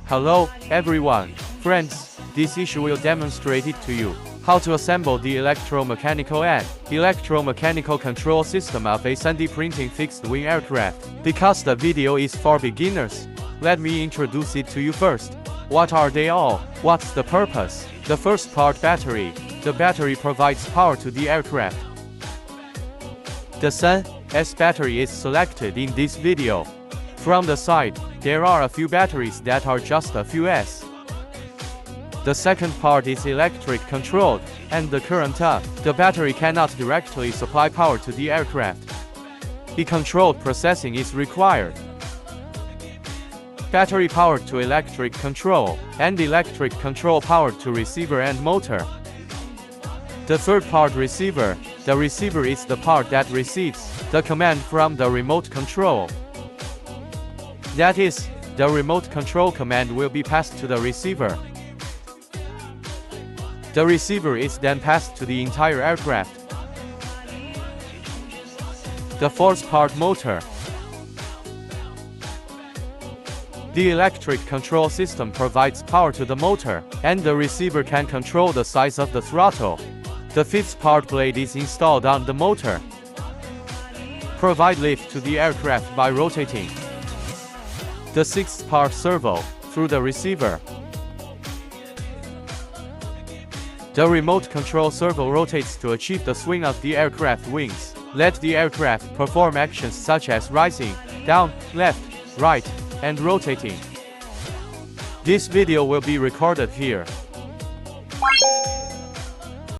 Hello, everyone. Friends, this issue will demonstrate it to you. How to assemble the electromechanical and electromechanical control system of a 3D printing fixed-wing aircraft. Because the video is for beginners, let me introduce it to you first. What are they all? What's the purpose? The first part, battery. The battery provides power to the aircraft. The S battery is selected in this video. From the side, there are a few batteries that are just a few S. The second part is electric controlled, and the current the battery cannot directly supply power to the aircraft. The controlled processing is required. Battery powered to electric control, and electric control powered to receiver and motor. The third part, receiver. The receiver is the part that receives the command from the remote control. That is, the remote control command will be passed to the receiver. The receiver is then passed to the entire aircraft. The fourth part, motor. The electric control system provides power to the motor, and the receiver can control the size of the throttle. The fifth part, blade, is installed on the motor. Provide lift to the aircraft by rotating. The sixth part, servo, through the receiver. The remote control servo rotates to achieve the swing of the aircraft wings. Let the aircraft perform actions such as rising, down, left, right, and rotating. This video will be recorded here.